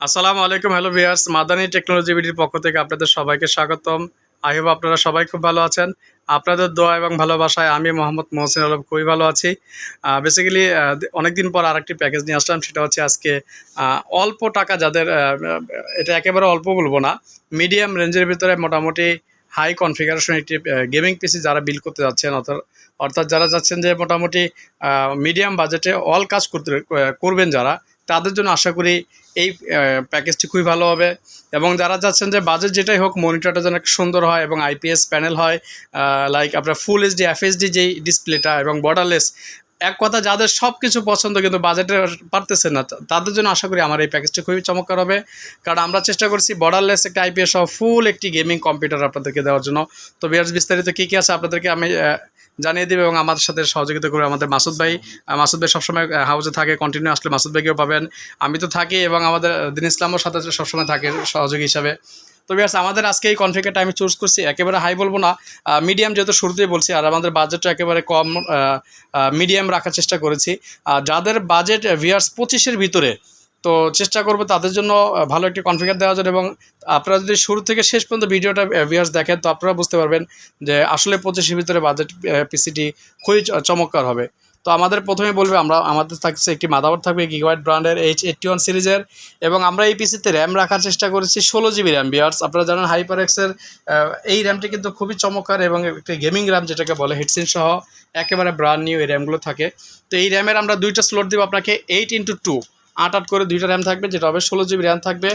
আসসালামু আলাইকুম। Hello viewers, Madani technology ভিডিওর পক্ষ থেকে আপনাদের সবাইকে স্বাগতম। আই হোপ আপনারা সবাই খুব ভালো আছেন। আপনাদের দোয়া এবং ভালোবাসায় আমি মোহাম্মদ মহসিন আলম খুবই ভালো আছি। বেসিক্যালি অনেকদিন পর আরেকটি প্যাকেজ নিয়ে আসলাম, সেটা হচ্ছে আজকে অল্প টাকা যাদের এটা একেবারে অল্প বলবো না, মিডিয়াম রেঞ্জের ভিতরে মোটামুটি হাই কনফিগারেশন একটি গেমিং পিসি যারা বিল্ড করতে যাচ্ছেন, অর্থাৎ যারা যাচ্ছেন যে মোটামুটি মিডিয়াম বাজেটে অল কাজ করবেন যারা, তাদের জন্য আশা করি এই প্যাকেজটি খুবই ভালো হবে। এবং যারা চাচ্ছেন যে বাজেট যেটাই হোক মনিটরটা যেন একটু সুন্দর হয় এবং আইপিএস প্যানেল হয়, লাইক আপনার ফুল এইচডি এফএইচডি যেই ডিসপ্লেটা এবং বর্ডারলেস, এক কথা যাদের সব কিছু পছন্দ কিন্তু বাজেটে পারতেছে না, তাদের জন্য আশা করি আমার এই প্যাকেজটি খুবই চমৎকার হবে। কারণ আমরা চেষ্টা করছি বর্ডারলেস একটা আইপিএস সহ ফুল একটি গেমিং কম্পিউটার আপনাদেরকে দেওয়ার জন্য। তো বিয়ার্স, বিস্তারিত কী কী আছে আপনাদেরকে আমি জানিয়ে দেবে এবং আমাদের সাথে সহযোগিতা করবে আমাদের মাসুদ ভাই। মাসুদ ভাই সবসময় হাউসে থাকে, কন্টিনিউ আসলে মাসুদ ভাইকেও পাবেন, আমি তো থাকি এবং আমাদের দিন ইসলামও সাথে সবসময় থাকে সহযোগী হিসাবে। তো বিয়ার্স, আমাদের আজকে এই কনফিগারটা আমি চুজ করছি একেবারে হাই বলবো না, মিডিয়াম যেহেতু শুরুতেই বলছি, আর আমাদের বাজেটটা একেবারে কম মিডিয়াম রাখার চেষ্টা করেছি। যাদের বাজেট ভিয়ার্স 25-এর ভিতরে, তো চেষ্টা করবো তাদের জন্য ভালো একটি কনফিগার দেওয়ার জন্য। এবং আপনারা যদি শুরু থেকে শেষ পর্যন্ত ভিডিওটা ভিউয়ার্স দেখেন, তো আপনারা বুঝতে পারবেন যে আসলে 25-এর ভিতরে বাজেট পিসিটি খুবই চমৎকার হবে। তো আমাদের প্রথমে বলবে আমাদের থাকছে একটি মাদারবোর্ড থাকবে গিগাবাইট ব্র্যান্ডের H81 সিরিজের, এবং আমরা এই পিসিতে র্যাম রাখার চেষ্টা করেছি 16 জিবি র্যাম। ভিউয়ার্স, আপনারা জানেন হাইপারএক্সের এই র্যামটি কিন্তু খুবই চমৎকার এবং একটি গেমিং র্যাম যেটাকে বলে হেডসিন সহ একেবারে ব্র্যান্ড নিউ এই র্যামগুলো থাকে। তো এই র্যামের আমরা দুইটা স্লট দিব আপনাকে, 8x2 8 করে দুইটা র্যাম থাকবে, যেটা হবে 16 জিবি র্যাম থাকবে।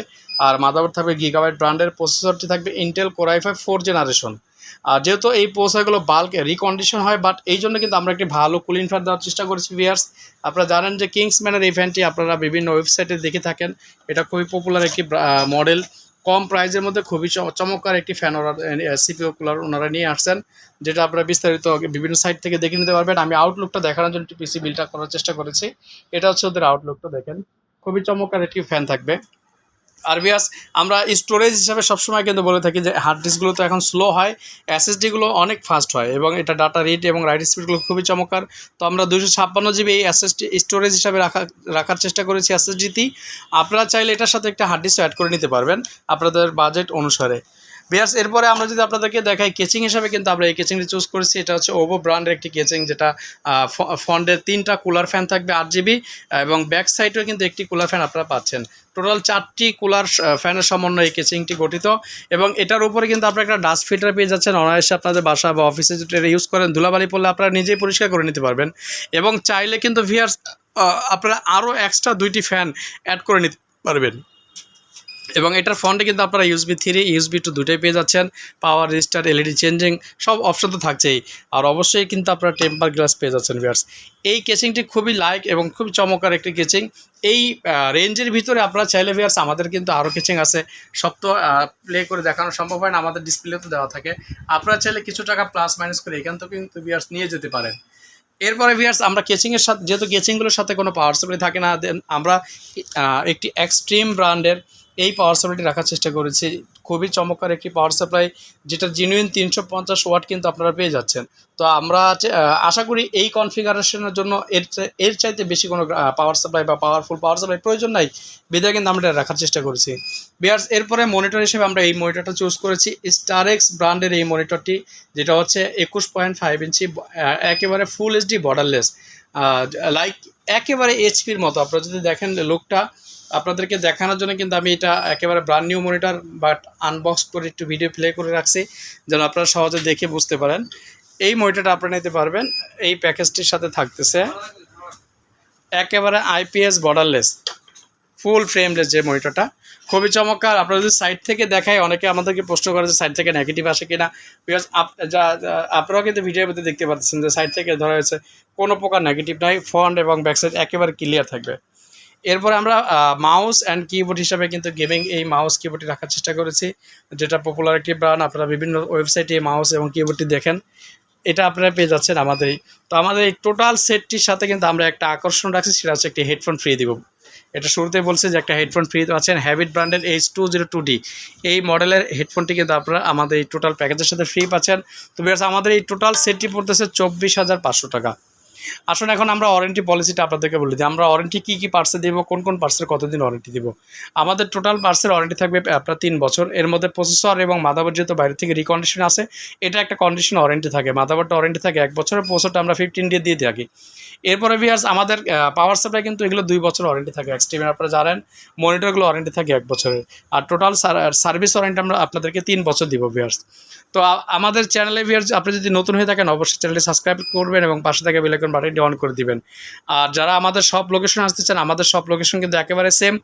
আর মাদারবোর্ড থাকবে গিগাবাইট ব্র্যান্ডের, প্রসেসরটি থাকবে Intel core i5 4th generation. আর যেহেতু এই প্রসেসরগুলো বাল্ক রিকন্ডিশন হয়, বাট এই জন্য কিন্তু আমরা একটি ভালো কুলিং ফ্যান দেওয়ার চেষ্টা করেছি ভিউয়ার্স। আপনারা জানেন যে কিংসম্যানের এই ফ্যানটি আপনারা বিভিন্ন ওয়েবসাইটে দেখে থাকেন, এটা খুবই পপুলার একটি মডেল। কম প্রাইসের মধ্যে খুবই চমৎকার একটি ফ্যান ওরা সিপিও কুলার ওনারা নিয়ে আসছেন, যেটা আপনারা বিস্তারিত বিভিন্ন সাইট থেকে দেখে নিতে পারবেন। আমি আউটলুকটা দেখানোর জন্য একটি পিসি বিল্ডটা করার চেষ্টা করেছি। এটা হচ্ছে ওদের আউটলুকটা, দেখেন খুবই চমৎকার একটি ফ্যান থাকবে। আর ভিউয়ার্স, আমরা স্টোরেজ হিসাবে সবসময় কিন্তু বলে থাকি যে হার্ড ডিস্কগুলো তো এখন স্লো হয়, এসএসডিগুলো অনেক ফাস্ট হয় এবং এটা ডাটা রিড এবং রাইট স্পিডগুলো খুবই চমৎকার। তো আমরা 256 জিবি এই এসএসডি স্টোরেজ হিসাবে রাখার চেষ্টা করেছি এসএসডিতেই। আপনারা চাইলে এটার সাথে একটা হার্ড ডিস্ক অ্যাড করে নিতে পারবেন আপনাদের বাজেট অনুসারে। ভিউয়ার্স, এরপরে আমরা যদি আপনাদেরকে দেখাই কেচিং হিসাবে, কিন্তু আমরা এই কেচিংটি চুজ করেছি। এটা হচ্ছে ওভো ব্র্যান্ডের একটি কেচিং, যেটা ফ্রন্টের 3টা কুলার ফ্যান থাকবে 8 জিবি, এবং ব্যাক সাইডেও কিন্তু একটি কুলার ফ্যান আপনারা পাচ্ছেন। টোটাল 4টি কুলার ফ্যানের সমন্বয়ে এই কেচিংটি গঠিত, এবং এটার উপরে কিন্তু আপনারা একটা ডাস্ট ফিল্টার পেয়ে যাচ্ছেন। অনায়াসে আপনাদের বাসা বা অফিসে যদি এটা ইউজ করেন, ধুলাবালি পড়লে আপনারা নিজেই পরিষ্কার করে নিতে পারবেন। এবং চাইলে কিন্তু ভিউয়ার্স আপনারা আরও এক্সট্রা 2টি ফ্যান অ্যাড করে নিতে পারবেন। এবং এটার ফ্রন্টে কিন্তু আপনারা USB 3 USB 2 দুটোই পেয়ে যাচ্ছেন। পাওয়ার রেজিস্টার, এলইডি চেঞ্জিং সব অপশন তো থাকছেই, আর অবশ্যই কিন্তু আপনারা টেম্পার গ্লাস পেয়ে যাচ্ছেন ভিউয়ার্স। এই কেচিংটি খুবই লাইক এবং খুবই চমৎকার একটি কেচিং। এই রেঞ্জের ভিতরে আপনারা চাইলে ভিউয়ার্স, আমাদের কিন্তু আরও কেচিং আছে, সব তো প্লে করে দেখানো সম্ভব হয় না, আমাদের ডিসপ্লেতে দেওয়া থাকে। আপনারা চাইলে কিছু টাকা প্লাস মাইনাস করে এখান থেকে কিন্তু ভিউয়ার্স নিয়ে যেতে পারেন। এরপরে ভিউয়ার্স, আমরা কেচিংয়ের সাথে, যেহেতু কেচিংগুলোর সাথে কোনো পাওয়ার সাপ্লাই থাকে না, দেন আমরা একটি এক্সট্রিম ব্র্যান্ডের এই পাওয়ার সাপ্লাইটি রাখার চেষ্টা করেছি। খুবই চমৎকার একটি পাওয়ার সাপ্লাই, যেটা জেনুইন 350 ওয়াট কিন্তু আপনারা পেয়ে যাচ্ছেন। তো আমরা আশা করি এই কনফিগারেশনের জন্য এর চাইতে বেশি কোনো পাওয়ার সাপ্লাই বা পাওয়ারফুল পাওয়ার সাপ্লাই প্রয়োজন নাই, বিধায় কিন্তু আমরা এটা রাখার চেষ্টা করেছি। ভিউয়ার্স, এরপরে মনিটর হিসেবে আমরা এই মনিটরটা চুজ করেছি, স্টারেক্স ব্র্যান্ডের এই মনিটরটি, যেটা হচ্ছে 21.5 ইঞ্চি, একেবারে ফুল এইচডি বর্ডারলেস, লাইক একেবারে এইচপির মতো। আপনারা যদি দেখেন লুকটা, আপনাদেরকে দেখানোর জন্য কিন্তু আমি এটা একেবারে brand new monitor, but unbox করে একটু ভিডিও প্লে করে রাখছি, যেন আপনারা সহজে দেখে বুঝতে পারেন। এই মনিটরটা আপনারা নিতে পারবেন, এই প্যাকেজটির সাথে থাকতেছে একেবারে আইপিএস বর্ডারলেস ফুল ফ্রেমলেস যে মনিটরটা, খুবই চমৎকার। আপনারা যদি সাইড থেকে দেখায়, অনেকে আমাদেরকে প্রশ্ন করে যে সাইড থেকে নেগেটিভ আসে কিনা, বিকজ আপনারাও কিন্তু ভিডিওর মধ্যে দেখতে পাচ্ছেন যে সাইড থেকে ধরা হয়েছে, কোনো প্রকার নেগেটিভ নাই, ফ্রন্ট এবং ব্যাক সাইড একেবারে ক্লিয়ার থাকবে। এরপরে আমরা মাউস অ্যান্ড কিবোর্ড হিসাবে কিন্তু গেমিং এই মাউস কিবোর্ডটি রাখার চেষ্টা করেছি, যেটা পপুলার একটি ব্র্যান্ড। আপনারা বিভিন্ন ওয়েবসাইটে মাউস এবং কিবোর্ডটি দেখেন, এটা আপনারা পেয়ে যাচ্ছেন আমাদের। তো আমাদের এই টোটাল সেটটির সাথে কিন্তু আমরা একটা আকর্ষণ রাখছি, সেটা হচ্ছে একটি হেডফোন ফ্রি দিব। এটা শুরুতেই বলছে যে একটা হেডফোন ফ্রি আছেন, হ্যাবিট ব্র্যান্ডের H202D এই মডেলের হেডফোনটি কিন্তু আপনারা আমাদের এই টোটাল প্যাকেজের সাথে ফ্রি পাচ্ছেন। তো ভিউয়ার্স, আমাদের এই টোটাল সেটটি পড়তেছে 24,500 টাকা। আসুন এখন আমরা ওয়ারেন্টি পলিসিটা আপনাদেরকে বলে দিই। আমরা ওয়ারেন্টি কী পার্টসে দেবো, কোন পার্টসের কতদিন ওয়ারেন্টি দিব। আমাদের টোটাল পার্টসের ওয়ারেন্টি থাকবে আপনার 3 বছর। এর মধ্যে প্রসেসর এবং মাদারবোর্ড যেহেতু বাইরে থেকে রিকন্ডিশন আছে, এটা একটা কন্ডিশন ওয়ারেন্টি থাকে। মাদারবোর্ডটা ওয়ারেন্টি থাকে 1 বছরের, প্রসেসরটা আমরা 15 ডে দিয়ে থাকি। এরপরে ভিউয়ার্স আমাদের পাওয়ার সাপ্লাই কিন্তু এগুলো 2 বছর ওয়ারেন্টি থাকে। এক্সট্রিমের আপনারা জানেন, মনিটরগুলো ওয়ারেন্টি থাকে 1 বছরের। আর টোটাল সার্ভিস ওয়ারেন্টি আমরা আপনাদেরকে 3 বছর দিব ভিউয়ার্স। তো আমাদের চ্যানেলে ভিউয়ার্স আপনি যদি নতুন হয়ে থাকেন অবশ্যই চ্যানেলটি সাবস্ক্রাইব করবেন এবং পাশে থাকা বেল আইকন বাটনটি অন করে দিবেন। আর যারা আমাদের সব লোকেশন আসতে চান, আমাদের সব লোকেশন কিন্তু একেবারে সেম,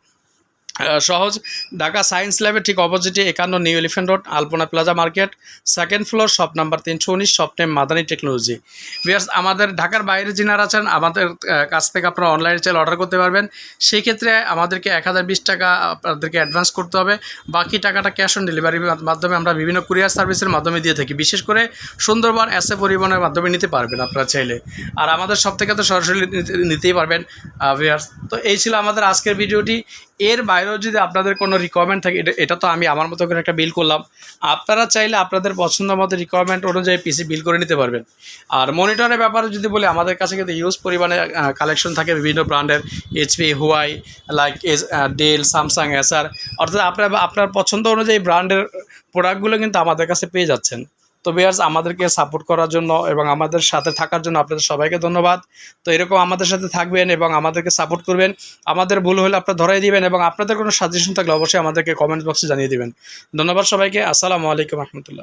সহজ। ঢাকা সায়েন্স ল্যাবের ঠিক অপোজিটে 51 New Elephant Road, Alpana Plaza Market, 2nd floor, shop number 319, shop name Madani technology. Viewers আমাদের ঢাকার বাইরে যিনারা আছেন আমাদের কাছ থেকে আপনারা অনলাইনে চাইলে অর্ডার করতে পারবেন। সেই ক্ষেত্রে আমাদেরকে 1020 টাকা আপনাদেরকে অ্যাডভান্স করতে হবে। বাকি টাকাটা ক্যাশ অন ডেলিভারির মাধ্যমে আমরা বিভিন্ন কুরিয়ার সার্ভিসের মাধ্যমে দিয়ে থাকি। বিশেষ করে সুন্দরবন এসএ পরিবহনের মাধ্যমে নিতে পারবেন আপনারা চাইলে। আর আমাদের সব থেকে তো সরাসরি নিতেই পারবেন ভিউয়ার্স। তো এই ছিল আমাদের আজকের ভিডিওটি। এর বাইরেও যদি আপনাদের কোনো রিকোয়ারমেন্ট থাকে, এটা তো আমি আমার মতো করে একটা বিল করলাম, আপনারা চাইলে আপনাদের পছন্দ মতো রিকোয়ারমেন্ট অনুযায়ী পিসি বিল করে নিতে পারবেন। আর মনিটরের ব্যাপারে যদি বলি, আমাদের কাছে কিন্তু ইউজ পরিমাণে কালেকশন থাকে বিভিন্ন ব্র্যান্ডের, HP, Huawei, like Dell, Samsung, Acer, অর্থাৎ আপনার পছন্দ অনুযায়ী ব্র্যান্ডের প্রোডাক্টগুলো কিন্তু আমাদের কাছে পেয়ে যাচ্ছেন। তো ভিউয়ার্স আমাদেরকে সাপোর্ট করার জন্য এবং আমাদের সাথে থাকার জন্য আপনাদের সবাইকে ধন্যবাদ। তো এরকম আমাদের সাথে থাকবেন এবং আমাদেরকে সাপোর্ট করবেন। আমাদের ভুল হলে আপনারা ধরাই দিবেন এবং আপনাদের কোনো সাজেশন থাকলে অবশ্যই আমাদেরকে কমেন্ট বক্সে জানিয়ে দিবেন। ধন্যবাদ সবাইকে। আসসালামু আলাইকুম রহমতুল্লাহ।